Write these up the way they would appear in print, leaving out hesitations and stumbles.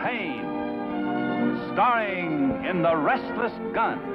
Payne, starring in The Restless Gun.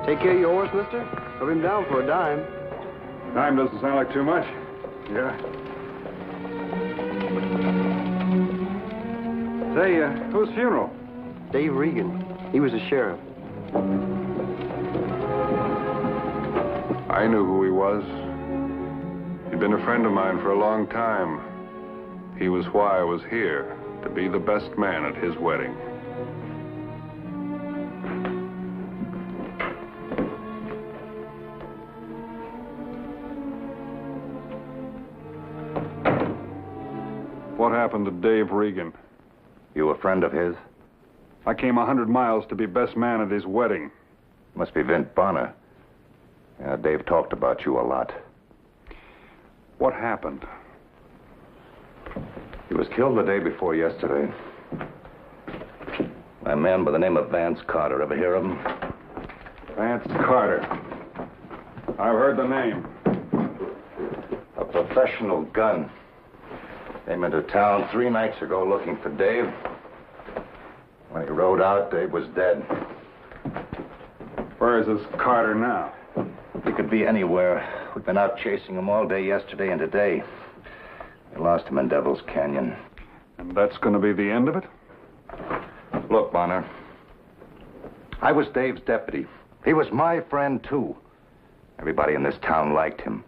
Take care of your horse, mister. Rub him down for a dime. Dime doesn't sound like too much. Yeah. Say, whose funeral? Dave Regan. He was a sheriff. I knew who he was. He'd been a friend of mine for a long time. He was why I was here, to be the best man at his wedding. What happened to Dave Regan? You a friend of his? I came 100 miles to be best man at his wedding. Must be Vint Bonner. Yeah, Dave talked about you a lot. What happened? He was killed the day before yesterday. A man by the name of Vance Carter. Ever hear of him? Vance Carter. I've heard the name. A professional gun. Came into town 3 nights ago looking for Dave. When he rode out, Dave was dead. Where is this Carter now? He could be anywhere. We've been out chasing him all day yesterday and today. We lost him in Devil's Canyon. And that's going to be the end of it? Look, Bonner. I was Dave's deputy. He was my friend, too. Everybody in this town liked him.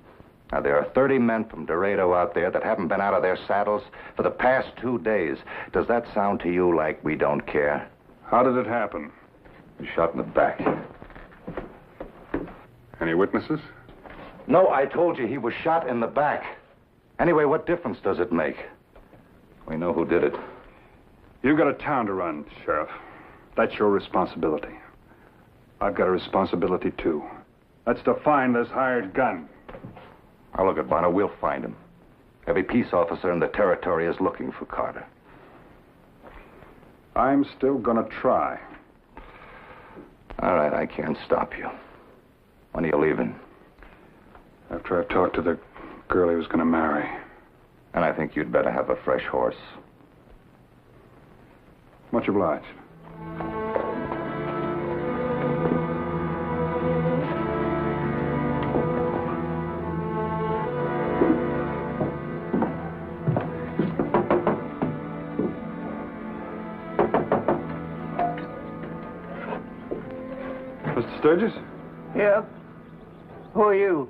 Now, there are 30 men from Dorado out there that haven't been out of their saddles for the past 2 days. Does that sound to you like we don't care? How did it happen? He was shot in the back. Any witnesses? No, I told you he was shot in the back. Anyway, what difference does it make? We know who did it. You've got a town to run, Sheriff. That's your responsibility. I've got a responsibility, too. That's to find this hired gun. Now, look at Bonner. We'll find him. Every peace officer in the territory is looking for Carter. I'm still gonna try. All right, I can't stop you. When are you leaving? After I've talked to the girl he was gonna marry. And I think you'd better have a fresh horse. Much obliged. Mr. Sturgis? Yeah? Who are you?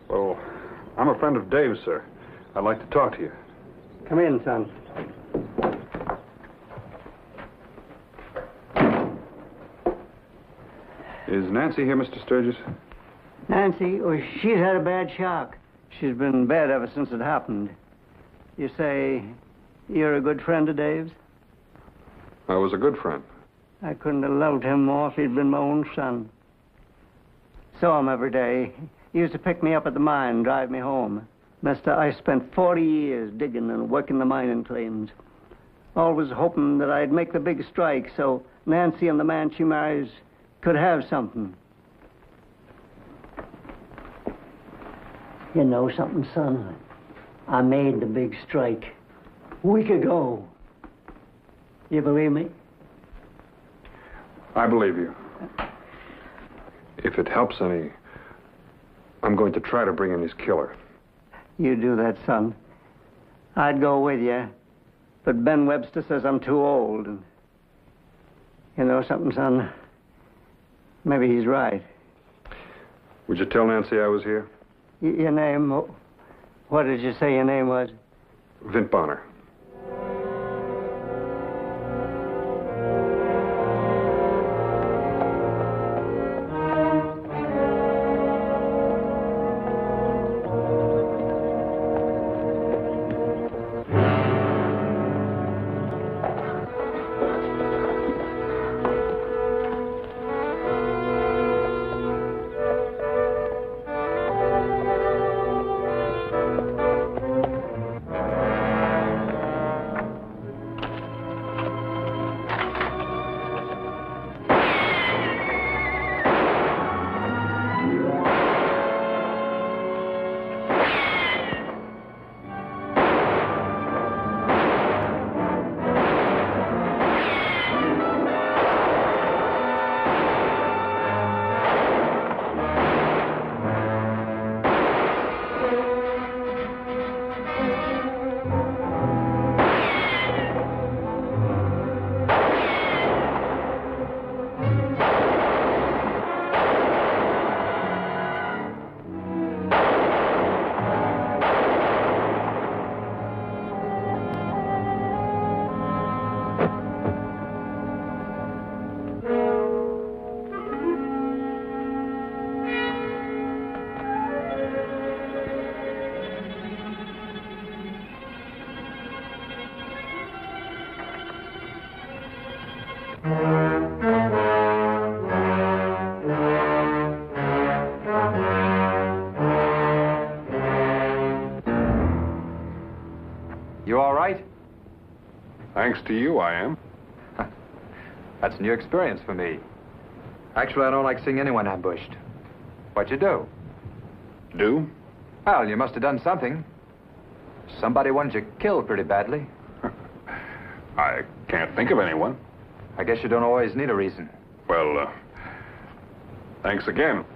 Well, I'm a friend of Dave's, sir. I'd like to talk to you. Come in, son. Is Nancy here, Mr. Sturgis? Nancy? Oh, she's had a bad shock. She's been bad ever since it happened. You say you're a good friend of Dave's? I was a good friend. I couldn't have loved him more if he'd been my own son. Saw him every day. He used to pick me up at the mine and drive me home. Mister, I spent 40 years digging and working the mining claims. Always hoping that I'd make the big strike so Nancy and the man she marries could have something. You know something, son? I made the big strike a week ago. You believe me? I believe you. If it helps any, I'm going to try to bring in his killer. You do that, son. I'd go with you, but Ben Webster says I'm too old. And you know something, son? Maybe he's right. Would you tell Nancy I was here? Your name? What did you say your name was? Vint Bonner. You all right? Thanks to you, I am. That's a new experience for me. Actually, I don't like seeing anyone ambushed. What'd you do? Do? Well, you must have done something. Somebody wanted you killed pretty badly. I can't think of anyone. I guess you don't always need a reason. Well, thanks again.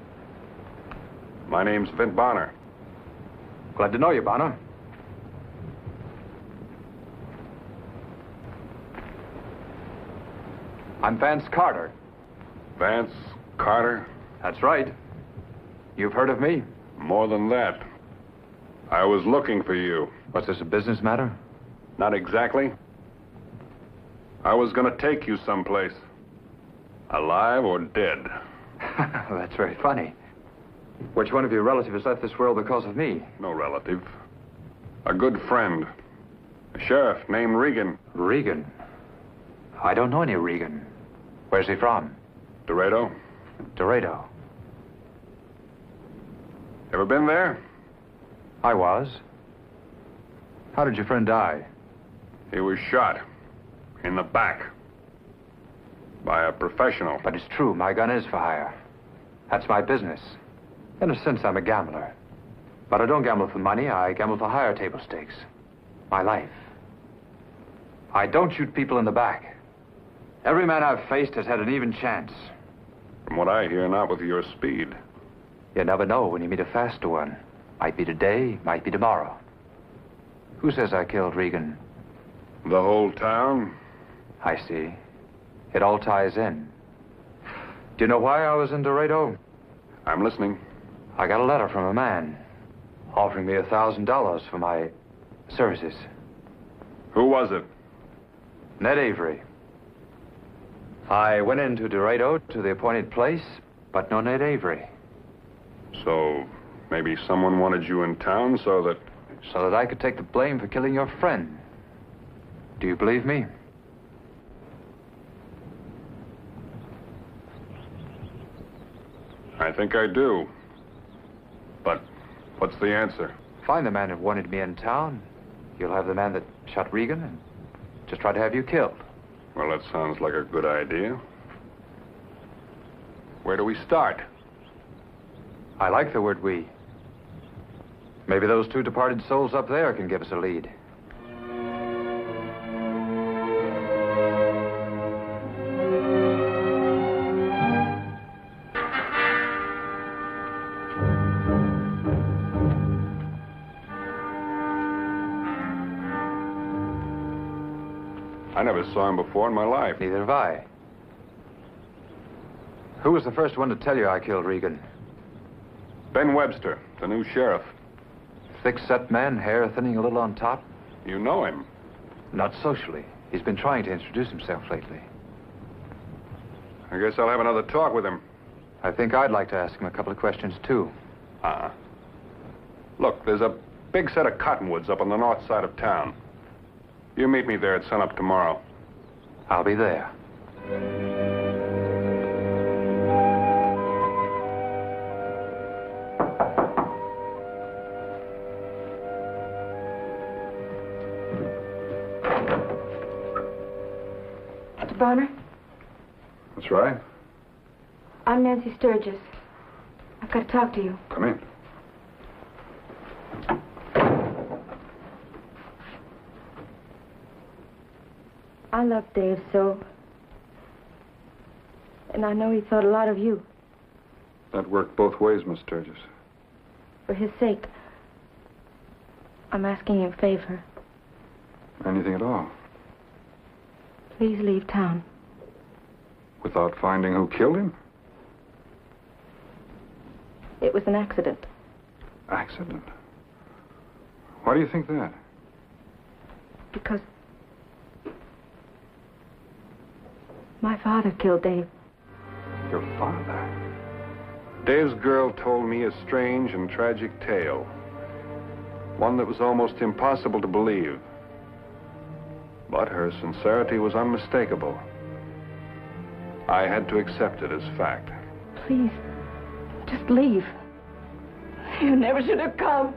My name's Vint Bonner. Glad to know you, Bonner. I'm Vance Carter. Vance Carter? That's right. You've heard of me? More than that. I was looking for you. What's this, a business matter? Not exactly. I was going to take you someplace. Alive or dead. That's very funny. Which one of your relatives has left this world because of me? No relative. A good friend. A sheriff named Regan. Regan? I don't know any Regan. Where's he from? Dorado. Dorado. Ever been there? I was. How did your friend die? He was shot. In the back. By a professional. But it's true, my gun is for hire. That's my business. In a sense, I'm a gambler. But I don't gamble for money, I gamble for higher table stakes. My life. I don't shoot people in the back. Every man I've faced has had an even chance. From what I hear, not with your speed. You never know when you meet a faster one. Might be today, might be tomorrow. Who says I killed Regan? The whole town? I see. It all ties in. Do you know why I was in Dorado? I'm listening. I got a letter from a man offering me $1,000 for my services. Who was it? Ned Avery. I went into Dorado to the appointed place, but no Ned Avery. So, maybe someone wanted you in town so that... So that I could take the blame for killing your friend. Do you believe me? I think I do. But what's the answer? Find the man who wanted me in town. You'll have the man that shot Regan and just try to have you killed. Well, that sounds like a good idea. Where do we start? I like the word we. Maybe those two departed souls up there can give us a lead. I never saw him before in my life. Neither have I. Who was the first one to tell you I killed Regan? Ben Webster, the new sheriff. Thick-set man, hair thinning a little on top? You know him. Not socially. He's been trying to introduce himself lately. I guess I'll have another talk with him. I think I'd like to ask him a couple of questions, too. Look, there's a big set of cottonwoods up on the north side of town. You meet me there at sunup tomorrow. I'll be there. Mr. Bonner? That's right. I'm Nancy Sturgis. I've got to talk to you. Come in. I love Dave so. And I know he thought a lot of you. That worked both ways, Miss Sturgis. For his sake, I'm asking you a favor. Anything at all. Please leave town. Without finding who killed him? It was an accident. Accident? Why do you think that? Because my father killed Dave. Your father? Dave's girl told me a strange and tragic tale. One that was almost impossible to believe. But her sincerity was unmistakable. I had to accept it as fact. Please, just leave. You never should have come.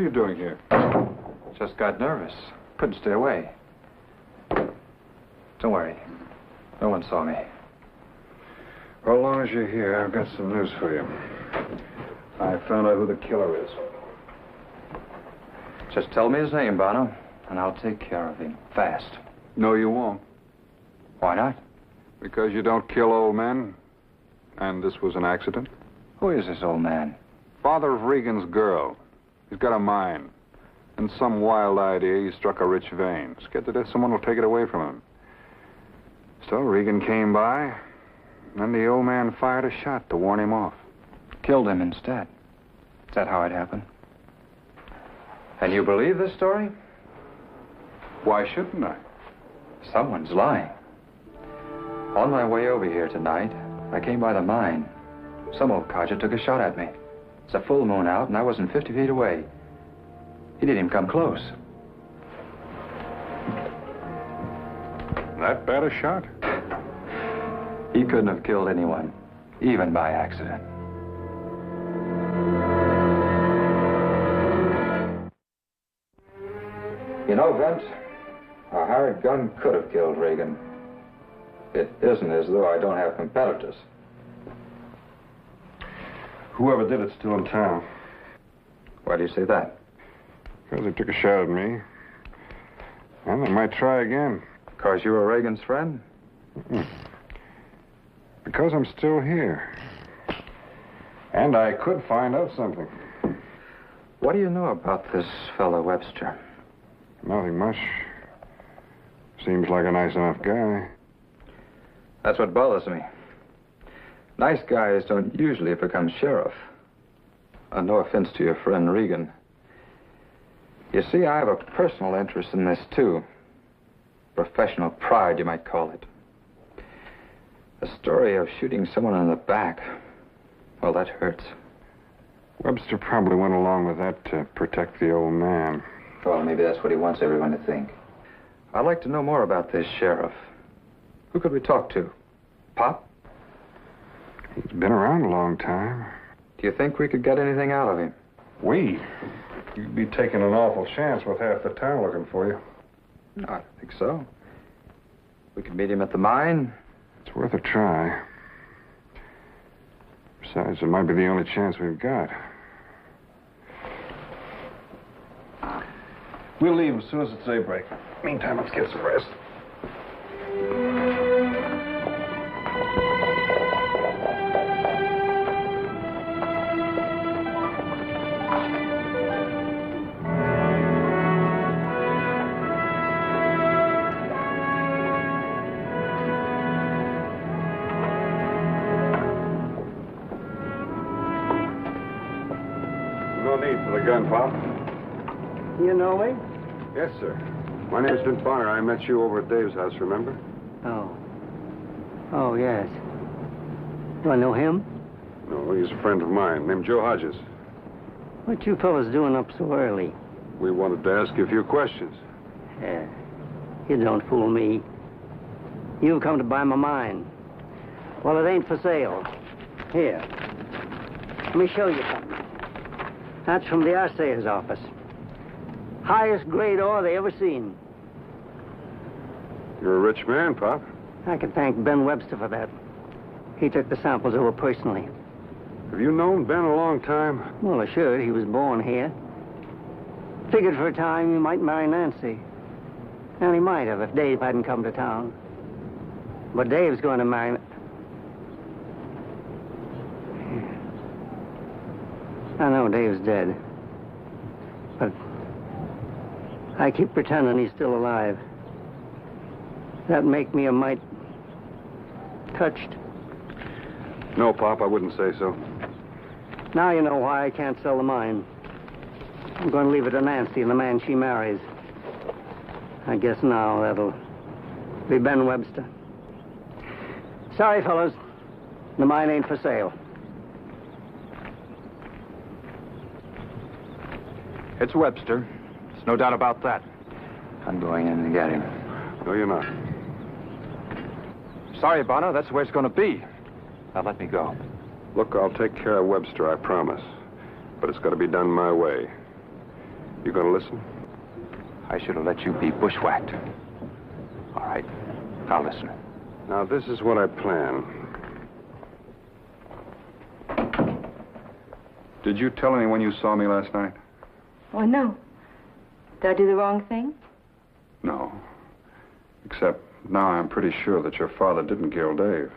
are you doing here? Just got nervous. Couldn't stay away. Don't worry. No one saw me. Well, as long as you're here, I've got some news for you. I found out who the killer is. Just tell me his name, Bonner, and I'll take care of him. Fast. No, you won't. Why not? Because you don't kill old men, and this was an accident. Who is this old man? Father of Regan's girl. He's got a mine. And some wild idea, he struck a rich vein. Scared to death someone will take it away from him. So Regan came by, and the old man fired a shot to warn him off. Killed him instead. Is that how it happened? And you believe this story? Why shouldn't I? Someone's lying. On my way over here tonight, I came by the mine. Some old codger took a shot at me. It's a full moon out, and I wasn't 50 feet away. He didn't even come close. That bad a shot? He couldn't have killed anyone, even by accident. You know, Vint, a hired gun could have killed Regan. It isn't as though I don't have competitors. Whoever did it's still in town. Why do you say that? Because they took a shot at me. And they might try again. Because you were Regan's friend? Because I'm still here. And I could find out something. What do you know about this fellow Webster? Nothing much. Seems like a nice enough guy. That's what bothers me. Nice guys don't usually become sheriff. No offense to your friend Regan. You see, I have a personal interest in this, too. Professional pride, you might call it. The story of shooting someone in the back, well, that hurts. Webster probably went along with that to protect the old man. Well, maybe that's what he wants everyone to think. I'd like to know more about this sheriff. Who could we talk to? Pop? He's been around a long time. Do you think we could get anything out of him? We? You'd be taking an awful chance with half the town looking for you. No, I don't think so. We could meet him at the mine. It's worth a try. Besides, it might be the only chance we've got. We'll leave as soon as it's daybreak. Meantime, let's get some rest. No need for the gun, Pop. You know me? Yes, sir. My name's Vint Bonner. I met you over at Dave's house, remember? Oh. Oh, yes. Do I know him? No, he's a friend of mine, named Joe Hodges. What you fellas doing up so early? We wanted to ask you a few questions. Yeah. You don't fool me. You've come to buy my mine. Well, it ain't for sale. Here. Let me show you something. That's from the assayer's office. Highest grade ore they ever seen. You're a rich man, Pop. I can thank Ben Webster for that. He took the samples over personally. Have you known Ben a long time? Well, assured he was born here. Figured for a time he might marry Nancy. And he might have if Dave hadn't come to town. But Dave's going to marry me. I know Dave's dead. But I keep pretending he's still alive. That make me a mite touched. No, Pop, I wouldn't say so. Now you know why I can't sell the mine. I'm going to leave it to Nancy and the man she marries. I guess now that'll be Ben Webster. Sorry, fellas. The mine ain't for sale. It's Webster. There's no doubt about that. I'm going in to get him. No, you're not. Sorry, Bonner, that's the way it's going to be. Now let me go. Look, I'll take care of Webster, I promise. But it's got to be done my way. You gonna listen? I should have let you be bushwhacked. All right, I'll listen. Now, this is what I plan. Did you tell anyone you saw me last night? Oh, no. Did I do the wrong thing? No. Except now I'm pretty sure that your father didn't kill Dave.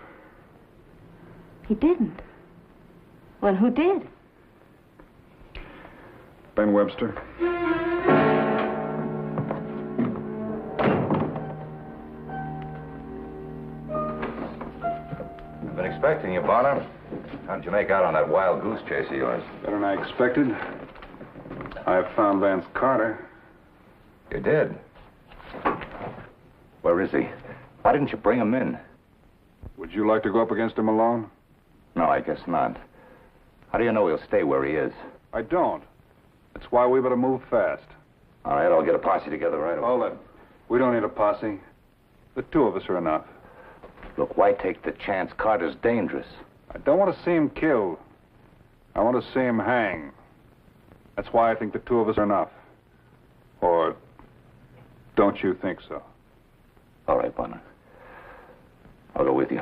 He didn't. Well, and who did? Ben Webster. I've been expecting you, Bonner. How did you make out on that wild goose chase of yours? Better than I expected. I found Vance Carter. You did? Where is he? Why didn't you bring him in? Would you like to go up against him alone? No, I guess not. How do you know he'll stay where he is? I don't. That's why we better move fast. All right, I'll get a posse together right away. Hold it. We don't need a posse. The two of us are enough. Look, why take the chance? Carter's dangerous. I don't want to see him killed. I want to see him hang. That's why I think the two of us are enough. Or don't you think so? All right, Bonner. I'll go with you.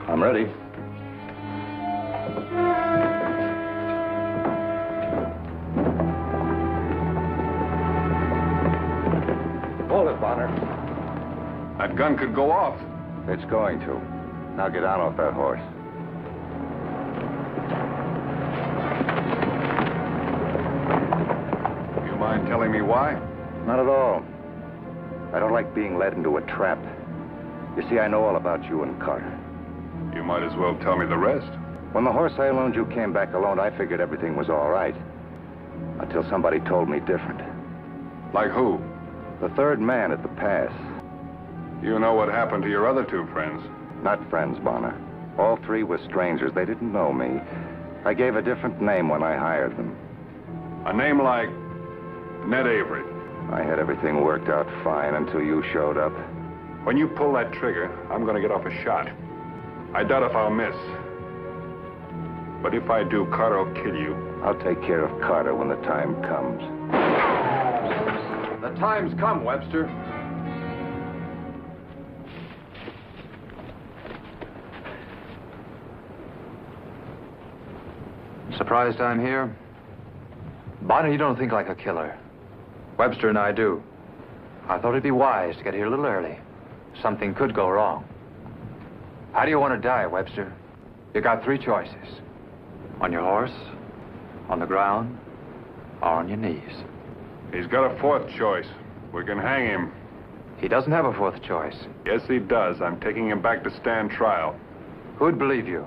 I'm ready. Hold it, Bonner. That gun could go off. It's going to. Now get down off that horse. You mind telling me why? Not at all. I don't like being led into a trap. You see, I know all about you and Carter. You might as well tell me the rest. When the horse I loaned you came back alone, I figured everything was all right. Until somebody told me different. Like who? The third man at the pass. You know what happened to your other two friends. Not friends, Bonner. All three were strangers. They didn't know me. I gave a different name when I hired them. A name like Ned Avery. I had everything worked out fine until you showed up. When you pull that trigger, I'm going to get off a shot. I doubt if I'll miss. But if I do, Carter will kill you. I'll take care of Carter when the time comes. The time's come, Webster. Surprised I'm here? Bonner, you don't think like a killer. Webster and I do. I thought it'd be wise to get here a little early. Something could go wrong. How do you want to die, Webster? You got three choices. On your horse, on the ground, or on your knees. He's got a fourth choice. We can hang him. He doesn't have a fourth choice. Yes, he does. I'm taking him back to stand trial. Who'd believe you?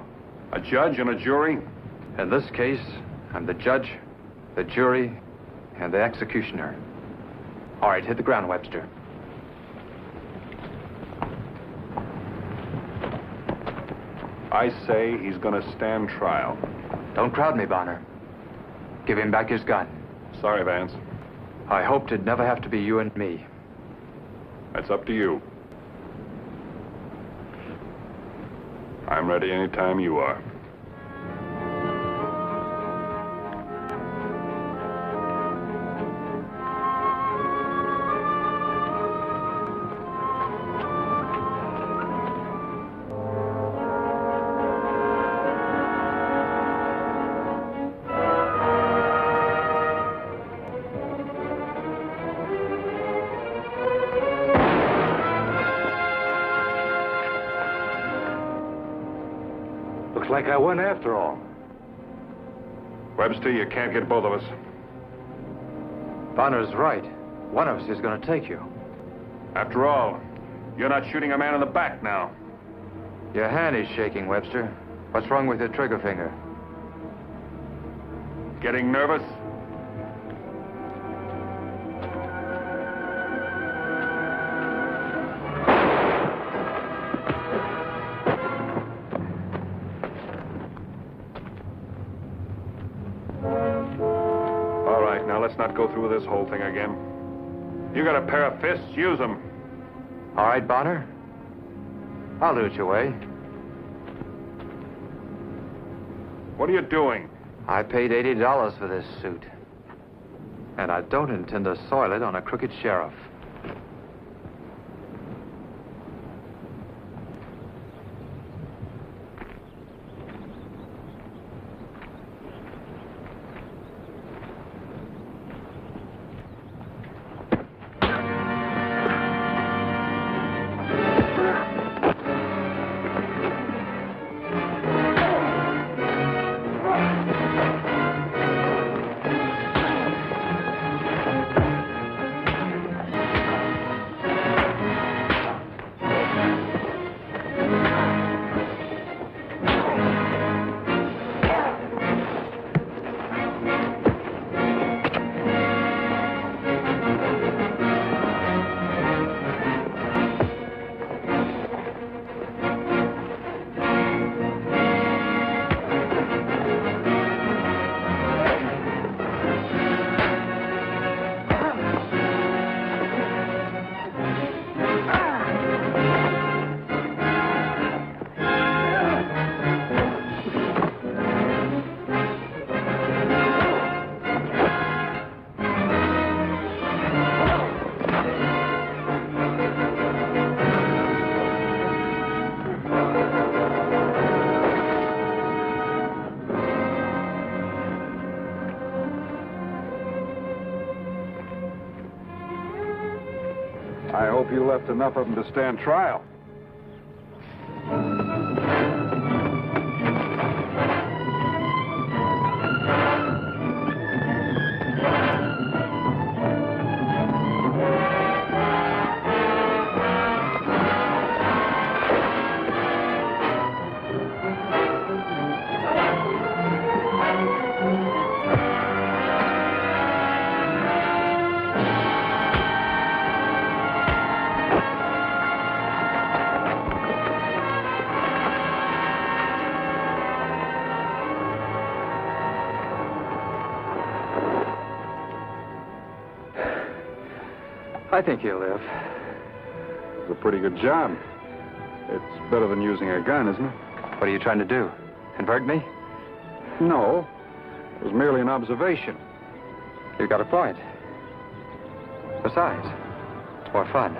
A judge and a jury? In this case, I'm the judge, the jury, and the executioner. All right, hit the ground, Webster. I say he's going to stand trial. Don't crowd me, Bonner. Give him back his gun. Sorry, Vance. I hoped it'd never have to be you and me. That's up to you. I'm ready anytime you are. Looks like I won after all. Webster, you can't get both of us. Bonner's right. One of us is going to take you. After all, you're not shooting a man in the back now. Your hand is shaking, Webster. What's wrong with your trigger finger? Getting nervous? All right, now let's not go through this whole thing again. You got a pair of fists, use them. All right, Bonner. I'll do it your way. What are you doing? I paid $80 for this suit. And I don't intend to soil it on a crooked sheriff. I hope you left enough of them to stand trial. I think he'll live. It's a pretty good job. It's better than using a gun, isn't it? What are you trying to do? Convert me? No. It was merely an observation. You got a point. Besides, it's more fun.